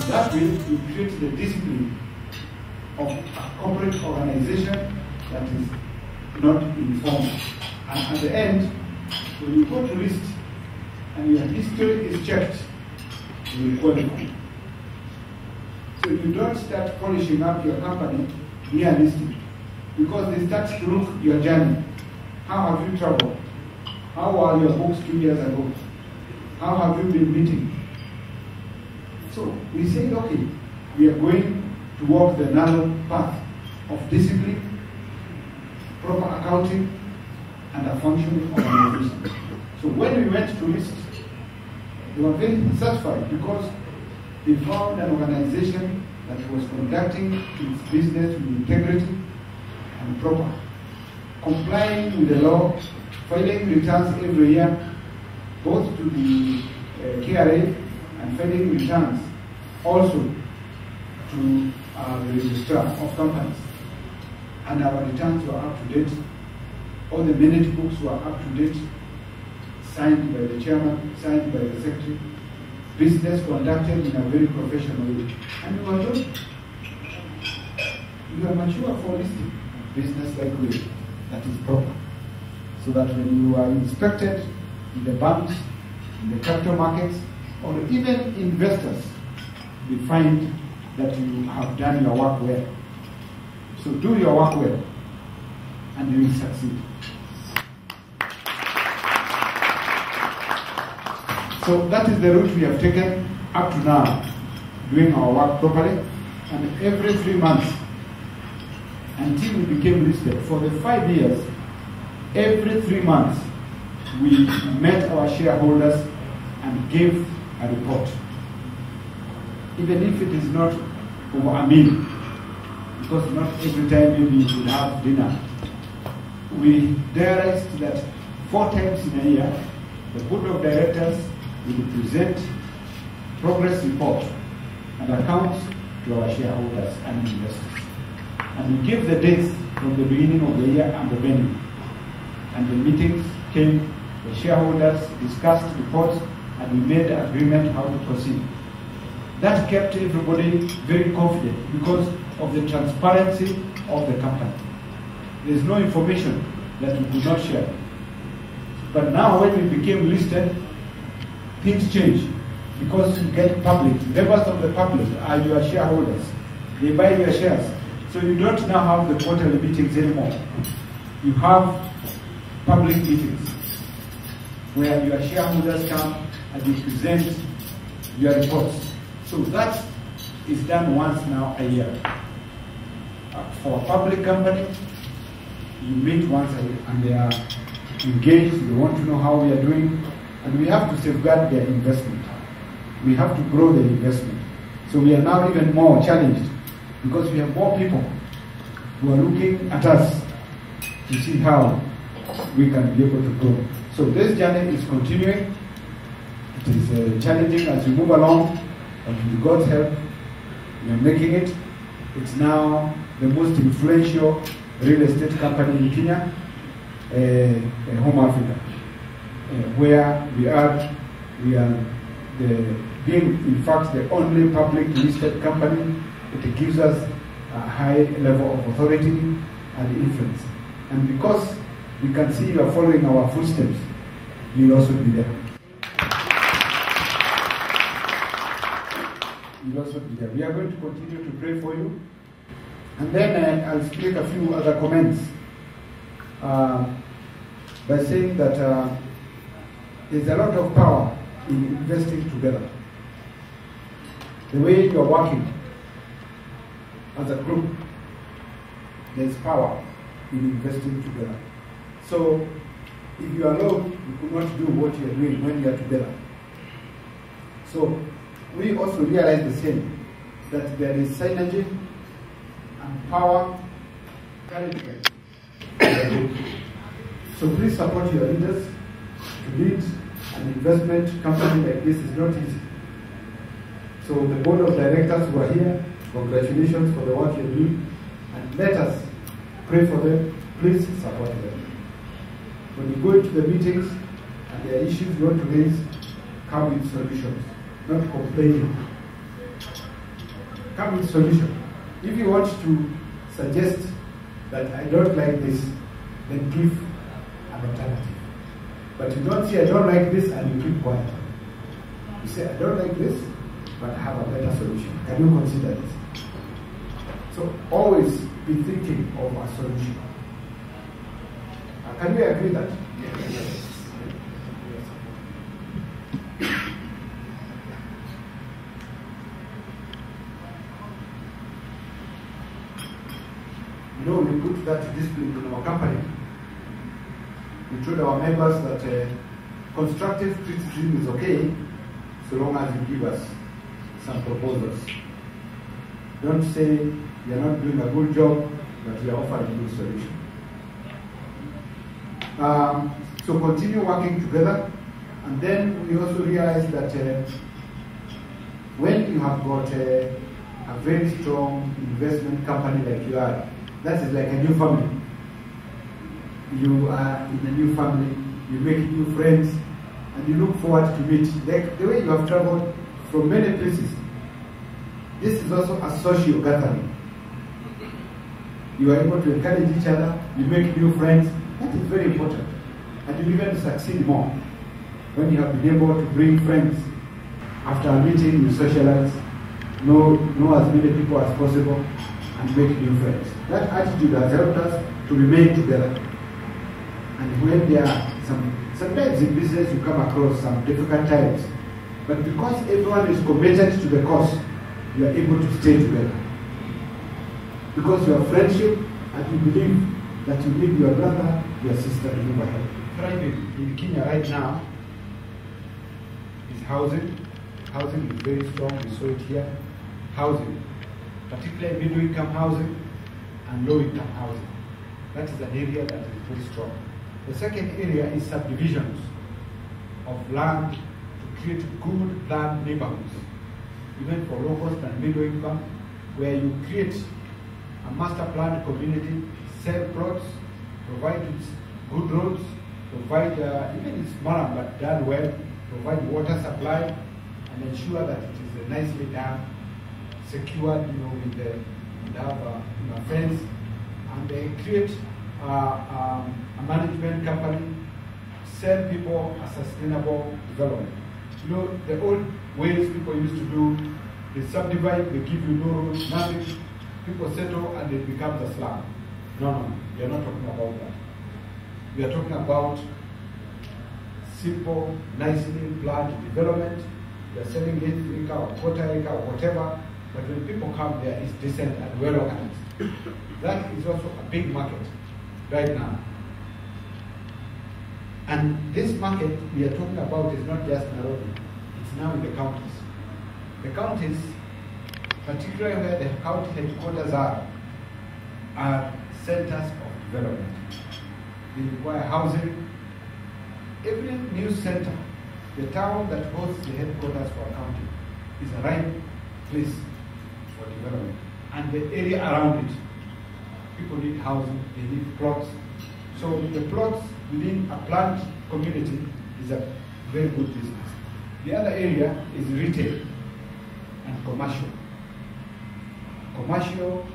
That way, you create the discipline of a corporate organization that is not informal. And at the end, when you go to list and your history is checked, you will qualify. So you don't start polishing up your company near listing, because they start to look your journey. How have you traveled? How are your books 2 years ago? How have you been meeting? So we said, okay, we are going to walk the narrow path of discipline, proper accounting, and a functioning organization. So when we went to list, they were very satisfied because they found an organization that was conducting its business with integrity and proper, complying with the law, filing returns every year, both to the KRA and filing returns also to the registrar of companies. And our returns were up to date. All the minute books were up to date, signed by the chairman, signed by the secretary, business conducted in a very professional way. And we were told, you are mature for listing business like way that is proper. So that when you are inspected in the banks, in the capital markets, or even investors, they find that you have done your work well. So do your work well, and you will succeed. So that is the route we have taken up to now, doing our work properly, and every 3 months, until we became listed, for the 5 years, every 3 months, we met our shareholders and gave a report. Even if it is not over a meal, because not every time maybe you should have dinner. We realized that 4 times in a year, the board of directors will present progress report and accounts to our shareholders and investors. And we give the dates from the beginning of the year and the venue. And the meetings came, the shareholders discussed reports, and we made an agreement how to proceed. That kept everybody very confident because of the transparency of the company. There is no information that we could not share. But now when we became listed, things change because you get public. Members of the public are your shareholders. They buy your shares. So you don't now have the quarterly meetings anymore. You have public meetings where your shareholders come and you present your reports. So that is done once now a year. For a public company, you meet once a year and they are engaged, they want to know how we are doing, and we have to safeguard their investment. We have to grow the investment. So we are now even more challenged because we have more people who are looking at us to see how we can be able to grow. So this journey is continuing. It is challenging as we move along, but with God's help, we are making it. It's now the most influential real estate company in Kenya, Home Africa, where we are being, in fact, the only public listed company. It gives us a high level of authority and influence. And because we can see you are following our footsteps, you will also be there. You will also be there. We are going to continue to pray for you. And then I'll make a few other comments by saying that there's a lot of power in investing together. The way you're working as a group, there's power in investing together. So if you are alone, you could not do what you are doing when you are together. So we also realize the same, that there is synergy and power encouragement. So please support your leaders. To lead an investment company like this is not easy. So the board of directors who are here, congratulations for the work you're doing, and let us pray for them. Please support them. When you go into the meetings and there are issues you want to raise, come with solutions, not complaining. come with solution. If you want to suggest that I don't like this, then give an alternative. But you don't say I don't like this and you keep quiet. You say I don't like this, but I have a better solution. Can you consider this? So always be thinking of a solution. Can we agree that? Yes. You know, we put that discipline in our company. We told our members that constructive criticism is okay so long as you give us some proposals. Don't say you're not doing a good job, but we are offering a good solution. So continue working together, and then we also realize that when you have got a very strong investment company like you are, that is like a new family. You are in a new family, you make new friends, and you look forward to meet. Like the way you have traveled from many places, this is also a social gathering. You are able to encourage each other, you make new friends. That is very important. And you even succeed more when you have been able to bring friends. After a meeting, you socialize, know as many people as possible, and make new friends. That attitude has helped us to remain together. And when there are sometimes in business you come across some difficult times, but because everyone is committed to the cause, you are able to stay together. Because you have friendship and you believe that you need your brother, your sister to move ahead. Thriving in Kenya right now is housing. Housing is very strong, we saw it here. Housing, particularly middle-income housing and low-income housing. That is an area that is very strong. The second area is subdivisions of land to create good land neighborhoods, even for low cost and middle income, where you create a master planned community, sell plots, provide good roads, provide, even it's smaller but done well, provide water supply, and ensure that it is nicely done, secured, with the fence, and they create a management company, sell people a sustainable development. The old ways people used to do, they subdivide, they give you no roads, nothing, people settle and it becomes a slum. No, we are not talking about that. We are talking about simple, nicely planned development. They are selling 1/8 acre or 1/4 acre or whatever, but when people come there, it's decent and well organized. That is also a big market right now. And this market we are talking about is not just Nairobi, it's now in the counties. The counties, particularly where the county headquarters are centers of development. They require housing. Every new center, the town that hosts the headquarters for a county, is a right place for development. And the area around it, people need housing, they need plots. So the plots within a planned community is a very good business. The other area is retail and commercial. Commercial,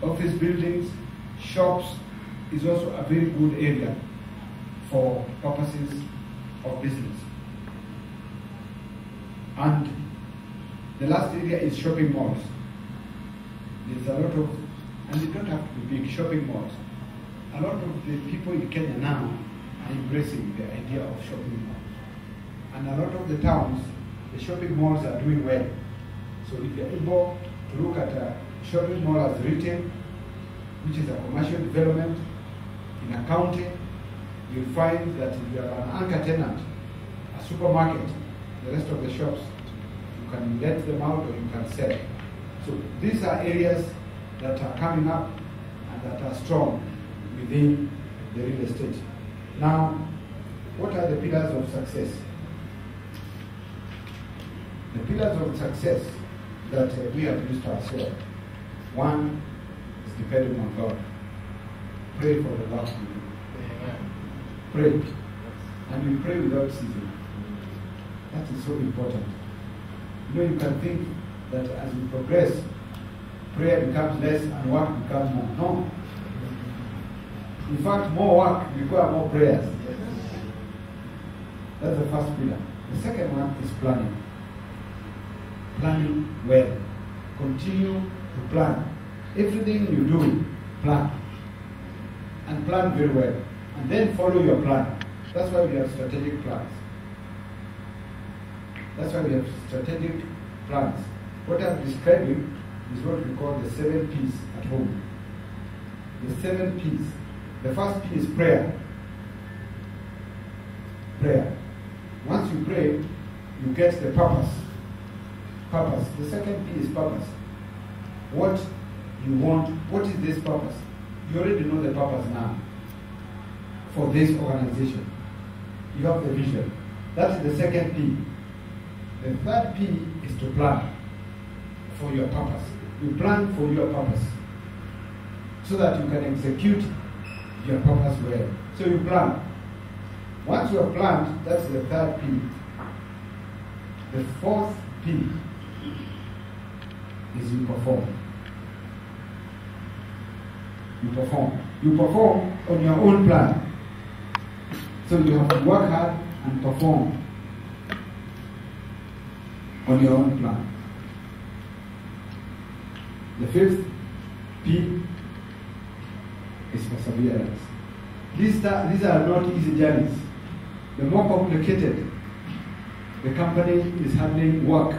office buildings, shops is also a very good area for purposes of business. And the last area is shopping malls. There's a lot of, and they don't have to be big shopping malls. A lot of the people in Kenya now are embracing the idea of shopping malls. And a lot of the towns, the shopping malls are doing well. So if you're able to look at a shopping mall as retail, which is a commercial development in a county, you'll find that if you have an anchor tenant, a supermarket, the rest of the shops, you can let them out or you can sell. So these are areas that are coming up and that are strong within the real estate. Now, what are the pillars of success? The pillars of success that we have used ourselves. One is depending on God. Pray for the last people. Pray. And we pray without ceasing. That is so important. You know, you can think that as we progress, prayer becomes less and work becomes more. No. In fact, more work requires more prayers. That's the first pillar. The second one is planning. Planning well. Continue to plan. Everything you do, plan. And plan very well. And then follow your plan. That's why we have strategic plans. That's why we have strategic plans. What I'm describing is what we call the 7 P's at home. The 7 P's. The first P is prayer. Prayer. Once you pray, you get the purpose. Purpose. The second P is purpose. What you want, what is this purpose? You already know the purpose now for this organization. You have the vision. That is the second P. The third P is to plan for your purpose. You plan for your purpose so that you can execute your purpose well. So you plan. Once you have planned, that's the third P. The fourth P is you perform. You perform. You perform on your own plan. So you have to work hard and perform on your own plan. The fifth P is perseverance. These are not easy journeys. The more complicated the company is handling work,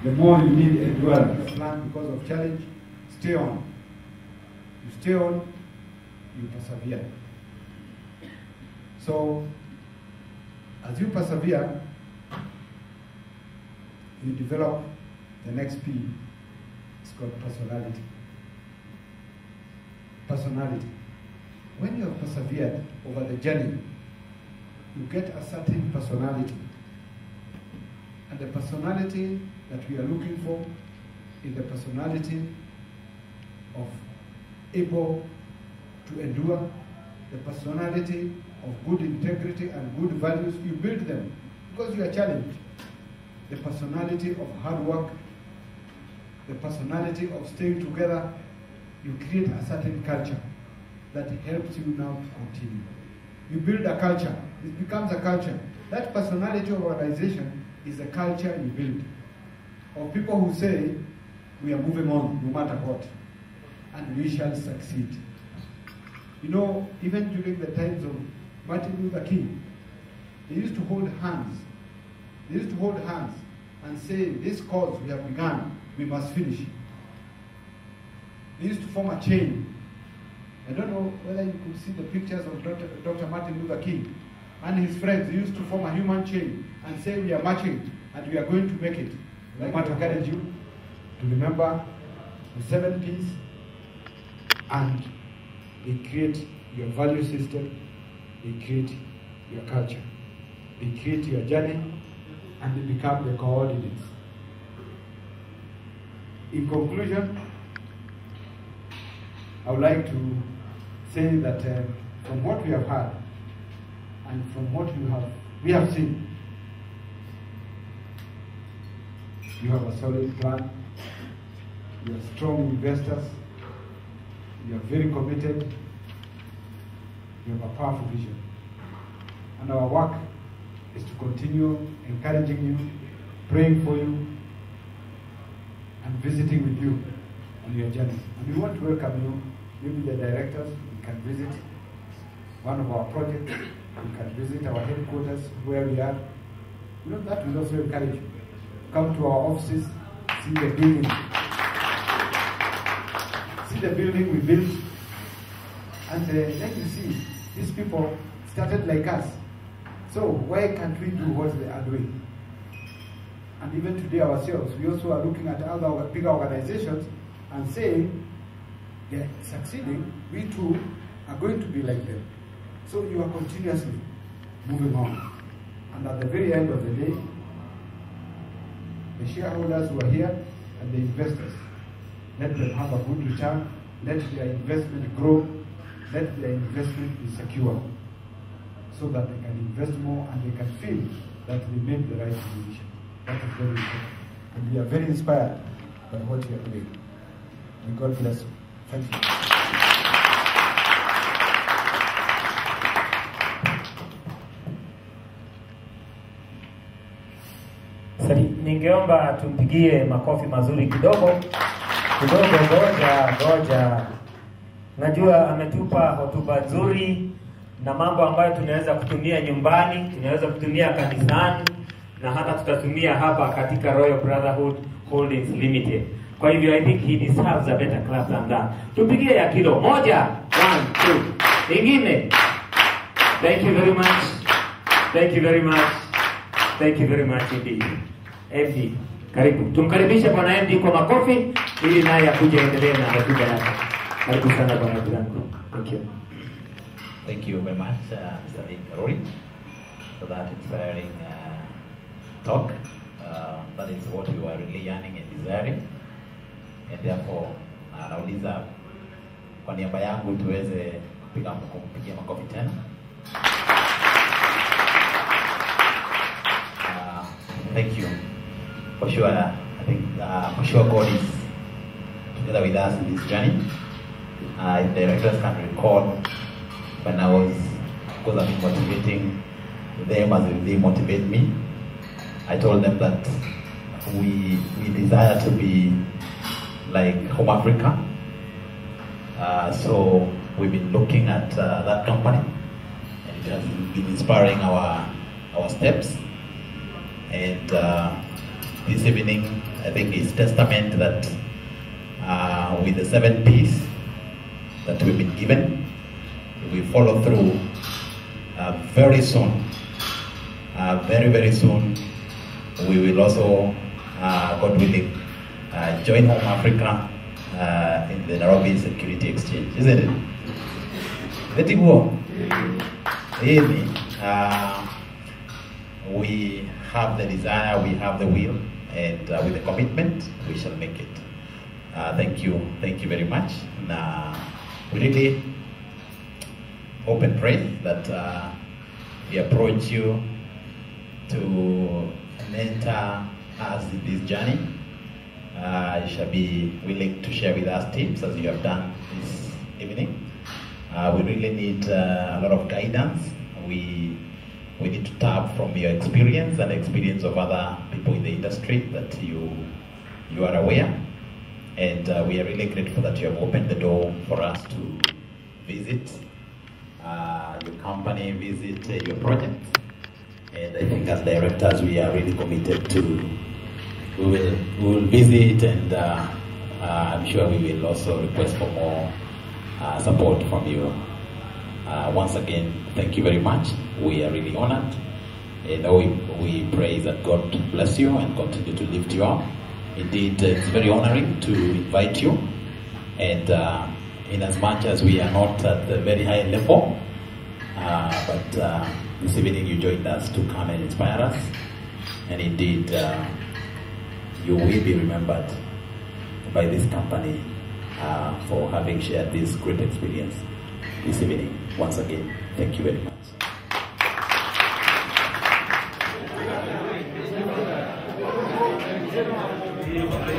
the more you need endurance. Plan because of challenge, stay on. You stay on, you persevere. So, as you persevere, you develop the next P. It's called personality. Personality. When you have persevered over the journey, you get a certain personality. And the personality that we are looking for is the personality of able to endure, the personality of good integrity and good values. You build them because you are challenged. The personality of hard work, the personality of staying together. You create a certain culture that helps you now to continue. You build a culture. It becomes a culture. That personality of organization is a culture you build. Of people who say, we are moving on no matter what, and we shall succeed. You know, even during the times of Martin Luther King, they used to hold hands. They used to hold hands and say, this cause we have begun, we must finish. They used to form a chain. I don't know whether you could see the pictures of Dr. Martin Luther King and his friends. They used to form a human chain and say, we are marching and we are going to make it. I want to encourage you to remember the 7 P's, and they create your value system, they create your culture, they create your journey, and they become the coordinates. In conclusion, I would like to say that from what we have heard and from what we have seen, you have a solid plan, you are strong investors, you are very committed, you have a powerful vision. And our work is to continue encouraging you, praying for you, and visiting with you on your journey. And we want to welcome you. Maybe the directors, you can visit one of our projects, you can visit our headquarters where we are. You know, that will also encourage you. Come to our offices, see the building. See the building we built. And then you see, these people started like us. So why can't we do what they are doing? And even today ourselves, we also are looking at other bigger organizations and saying, they're succeeding, we too are going to be like them. So you are continuously moving on. And at the very end of the day, the shareholders who are here and the investors, let them have a good return, let their investment grow, let their investment be secure, so that they can invest more and they can feel that they made the right decision. That is very important. we are very inspired by what you are doing. May God bless you. Thank you. Ningeomba tumpigie makofi mazuri kidogo. Ngoja. Najua ametupa hotuba nzuri na mambo ambayo tunaweza kutumia nyumbani, tunaweza kutumia kanisani na hata tutatumia hapa katika Royal Brotherhood Holdings Limited. Kwa hivyo I think he deserves a better clap than that. Tupigie ya kilo. 1, 1, 2. Ingine. Thank you very much. Thank you very much. Thank you very much indeed. MD, karibu. Tumkaribishe Bwana MD kwa makofi ili naye akuje endelee na hotuba yake. Karibu sana Bwana MD. Thank you. Thank you very much, Mr. Dean Karori, for that inspiring talk. That is what we were really yearning and desiring. And therefore, nauliza kwa niaba yangu tuweze kupigia makofi tena. Thank you. For sure, I think for sure God is together with us in this journey. If the directors can recall, when I was, because I've been motivating them as they motivate me, I told them that we desire to be like Home Africa. So we've been looking at that company, and it has been inspiring our steps. And this evening, I think it's testament that with the 7 P's that we've been given, we follow through very soon. Very soon, we will also, God willing, join Home Africa in the Nairobi Security Exchange, isn't it? Let it go. Really, we have the desire, we have the will, and with the commitment, we shall make it. Thank you very much. We really hope and pray that we approach you to mentor us in this journey. You shall be willing to share with us tips as you have done this evening. We really need a lot of guidance. We need to tap from your experience and experience of other people in the industry that you are aware. And we are really grateful that you have opened the door for us to visit your company, visit your project. And I think as directors, we are really committed to, we will visit, and I'm sure we will also request for more support from you. Once again, thank you very much. We are really honored. And we pray that God bless you and continue to lift you up. Indeed, it's very honoring to invite you. And in as much as we are not at the very high level, but this evening you joined us to come and inspire us. And indeed, you will be remembered by this company for having shared this great experience this evening. Once again, thank you very much. Thank you.